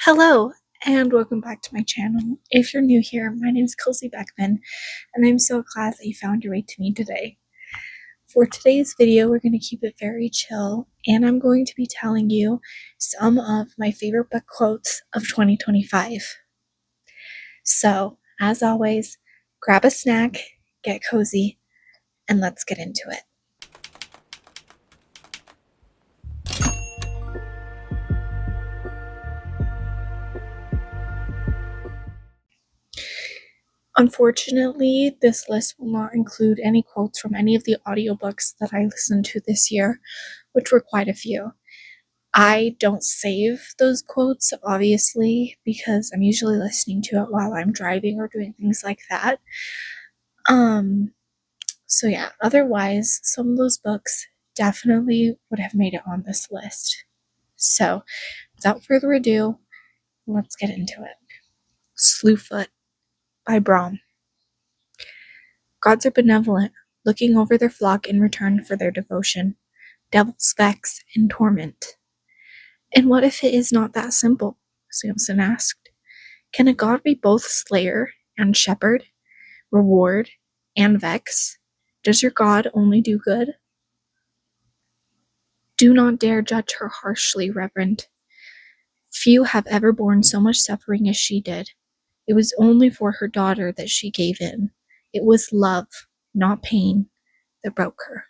Hello, and welcome back to my channel. If you're new here, my name is Kelsey Beckman, and I'm so glad that you found your way to me today. For today's video, we're going to keep it very chill, and I'm going to be telling you some of my favorite book quotes of 2025. So, as always, grab a snack, get cozy, and let's get into it. Unfortunately, this list will not include any quotes from any of the audiobooks that I listened to this year, which were quite a few. I don't save those quotes, obviously, because I'm usually listening to it while I'm driving or doing things like that. So yeah, otherwise, some of those books definitely would have made it on this list. So, without further ado, let's get into it. Slewfoot by Brahm. Gods are benevolent, looking over their flock in return for their devotion. Devils vex and torment. And what if it is not that simple? Samson asked. Can a god be both slayer and shepherd, reward and vex? Does your God only do good? Do not dare judge her harshly, Reverend. Few have ever borne so much suffering as she did. It was only for her daughter that she gave in. It was love, not pain, that broke her.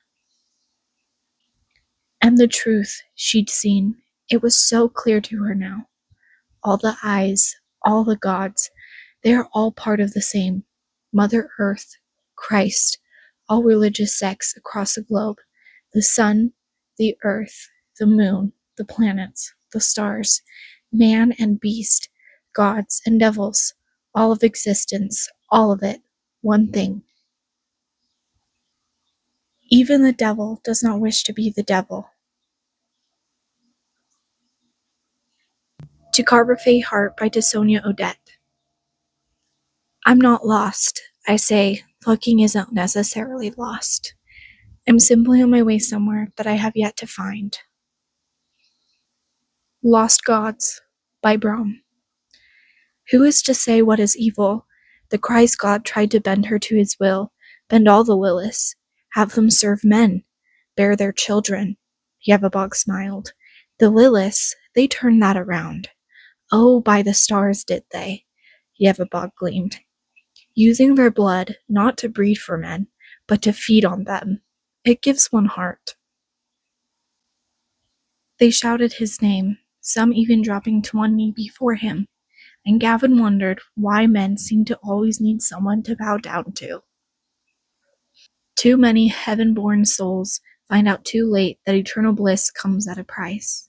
And the truth she'd seen, it was so clear to her now. All the eyes, all the gods, they are all part of the same. Mother Earth, Christ, all religious sects across the globe, the sun, the earth, the moon, the planets, the stars, man and beast, gods and devils, all of existence, all of it, one thing. Even the devil does not wish to be the devil. To Carberfay Heart by DeSonia Odette. I'm not lost. I say, looking isn't necessarily lost. I'm simply on my way somewhere that I have yet to find. Lost Gods by Brahm. Who is to say what is evil? The Christ God tried to bend her to his will, bend all the Liliths, have them serve men, bear their children. Yevabog smiled. The Liliths, they turned that around. Oh, by the stars did they? Yevabog gleamed. Using their blood not to breed for men, but to feed on them. It gives one heart. They shouted his name, some even dropping to one knee before him, and Gavin wondered why men seemed to always need someone to bow down to. Too many heaven-born souls find out too late that eternal bliss comes at a price.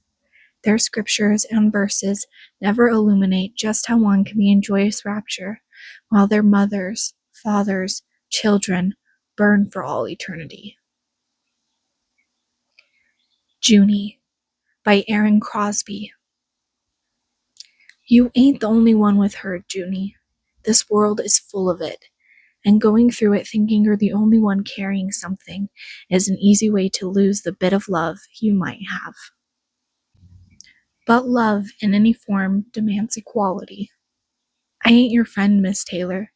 Their scriptures and verses never illuminate just how one can be in joyous rapture, while their mothers, fathers, children burn for all eternity. Junie by Aaron Crosby. You ain't the only one with her, Junie. This world is full of it, and going through it thinking you're the only one carrying something is an easy way to lose the bit of love you might have. But love, in any form, demands equality. I ain't your friend, Miss Taylor,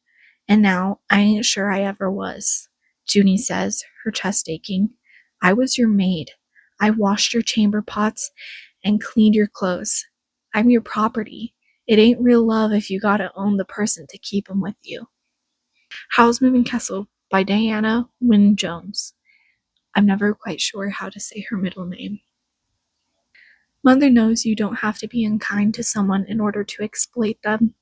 and now I ain't sure I ever was, Junie says, her chest aching. I was your maid. I washed your chamber pots and cleaned your clothes. I'm your property. It ain't real love if you gotta own the person to keep 'em with you. How's Moving Castle by Diana Wynne Jones. I'm never quite sure how to say her middle name. Mother knows you don't have to be unkind to someone in order to exploit them.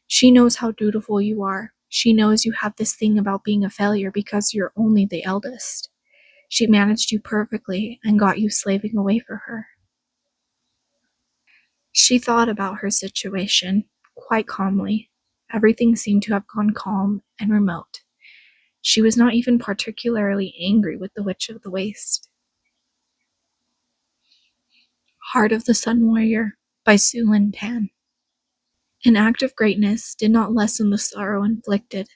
She knows how dutiful you are. She knows you have this thing about being a failure because you're only the eldest. She managed you perfectly and got you slaving away for her. She thought about her situation quite calmly. Everything seemed to have gone calm and remote. She was not even particularly angry with the Witch of the Waste. Heart of the Sun Warrior by Sue Lin Tan. An act of greatness did not lessen the sorrow inflicted,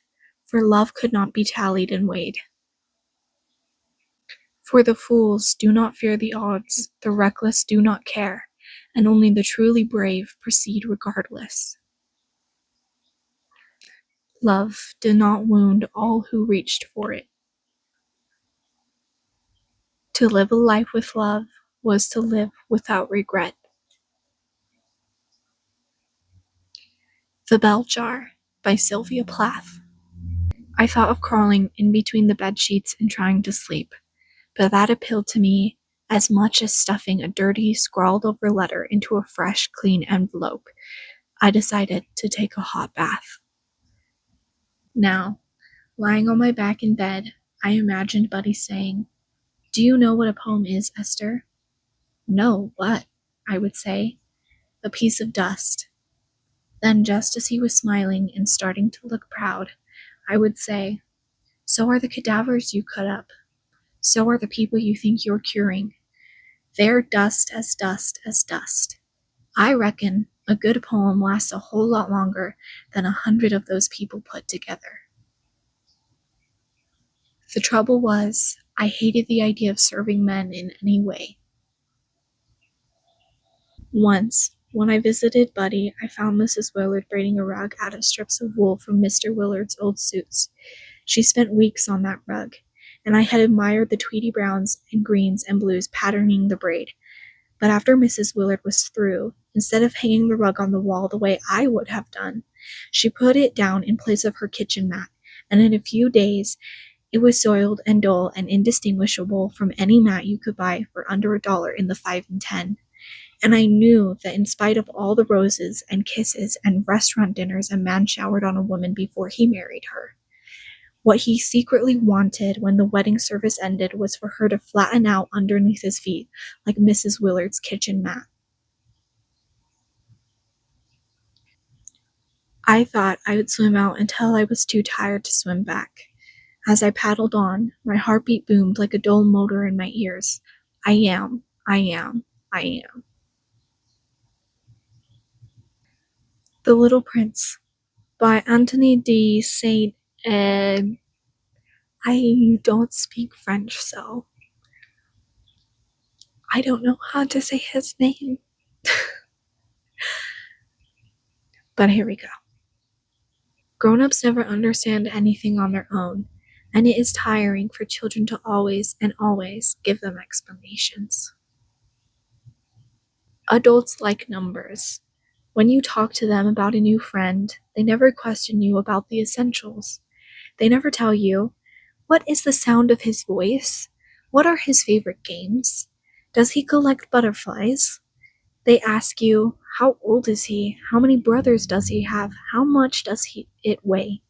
for love could not be tallied and weighed. For the fools do not fear the odds, the reckless do not care, and only the truly brave proceed regardless. Love did not wound all who reached for it. To live a life with love was to live without regret. The Bell Jar by Sylvia Plath. I thought of crawling in between the bed sheets and trying to sleep, but that appealed to me as much as stuffing a dirty, scrawled over letter into a fresh, clean envelope. I decided to take a hot bath. Now, lying on my back in bed, I imagined Buddy saying, "Do you know what a poem is, Esther?" "No, what?" I would say. "A piece of dust." Then, just as he was smiling and starting to look proud, I would say, "So are the cadavers you cut up. So are the people you think you're curing. They're dust as dust as dust. I reckon a good poem lasts a whole lot longer than 100 of those people put together." The trouble was, I hated the idea of serving men in any way. Once, when I visited Buddy, I found Mrs. Willard braiding a rug out of strips of wool from Mr. Willard's old suits. She spent weeks on that rug, and I had admired the tweedy browns and greens and blues patterning the braid. But after Mrs. Willard was through, instead of hanging the rug on the wall the way I would have done, she put it down in place of her kitchen mat, and in a few days it was soiled and dull and indistinguishable from any mat you could buy for under $1 in the 5 and 10. And I knew that in spite of all the roses and kisses and restaurant dinners a man showered on a woman before he married her, what he secretly wanted when the wedding service ended was for her to flatten out underneath his feet like Mrs. Willard's kitchen mat. I thought I would swim out until I was too tired to swim back. As I paddled on, my heartbeat boomed like a dull motor in my ears. I am, I am, I am. The Little Prince by Anthony de Saint. I don't speak French, so I don't know how to say his name. But here we go. Grown-ups never understand anything on their own, and it is tiring for children to always and always give them explanations. Adults like numbers. When you talk to them about a new friend, they never question you about the essentials. They never tell you, what is the sound of his voice? What are his favorite games? Does he collect butterflies? They ask you, how old is he? How many brothers does he have? How much does it weigh?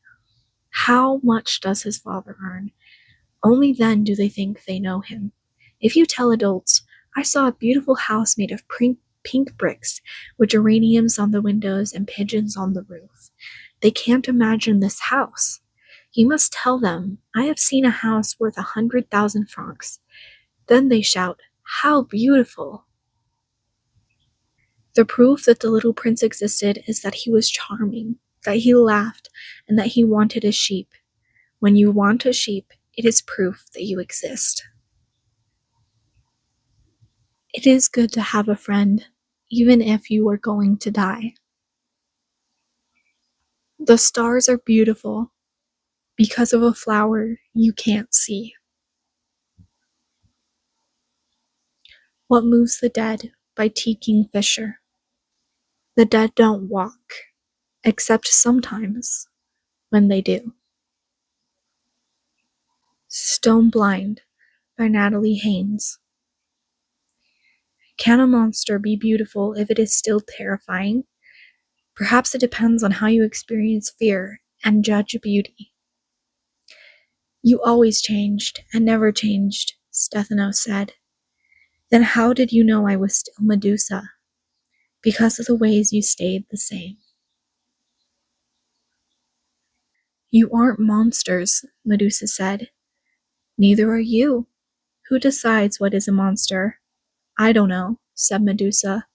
How much does his father earn? Only then do they think they know him. If you tell adults, I saw a beautiful house made of pink bricks with geraniums on the windows and pigeons on the roof, they can't imagine this house. You must tell them, I have seen a house worth 100,000 francs. Then they shout, how beautiful! The proof that the little prince existed is that he was charming, that he laughed, and that he wanted a sheep. When you want a sheep, it is proof that you exist. It is good to have a friend, even if you are going to die. The stars are beautiful because of a flower you can't see. What Moves the Dead by T. Kingfisher. The dead don't walk, except sometimes when they do. Stone Blind by Natalie Haynes. Can a monster be beautiful if it is still terrifying? Perhaps it depends on how you experience fear and judge beauty. You always changed and never changed, Stethano said. Then how did you know I was still Medusa? Because of the ways you stayed the same. You aren't monsters, Medusa said. Neither are you. Who decides what is a monster? I don't know, said Medusa.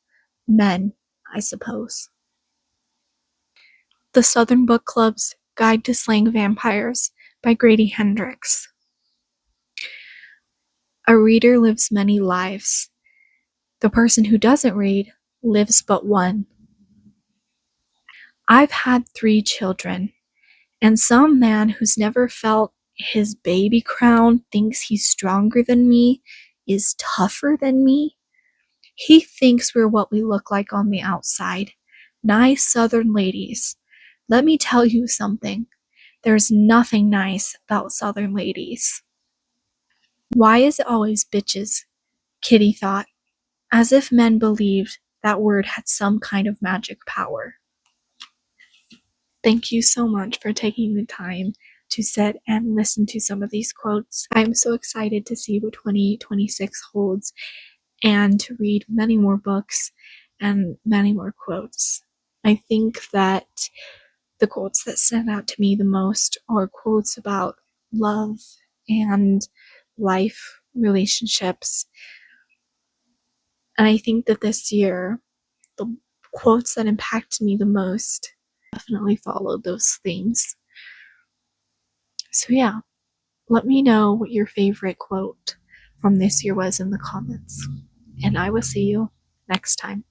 Men, I suppose. The Southern Book Club's Guide to Slaying Vampires by Grady Hendrix. A reader lives many lives. The person who doesn't read lives but one. I've had 3 children, and some man who's never felt his baby crown thinks he's stronger than me, is tougher than me. He thinks we're what we look like on the outside. Nice Southern ladies. Let me tell you something. There's nothing nice about Southern ladies. Why is it always bitches? Kitty thought, as if men believed that word had some kind of magic power. Thank you so much for taking the time to sit and listen to some of these quotes. I'm so excited to see what 2026 holds and to read many more books and many more quotes. I think that the quotes that stand out to me the most are quotes about love and life, relationships. And I think that this year, the quotes that impacted me the most definitely followed those themes. So, yeah, let me know what your favorite quote from this year was in the comments. And I will see you next time.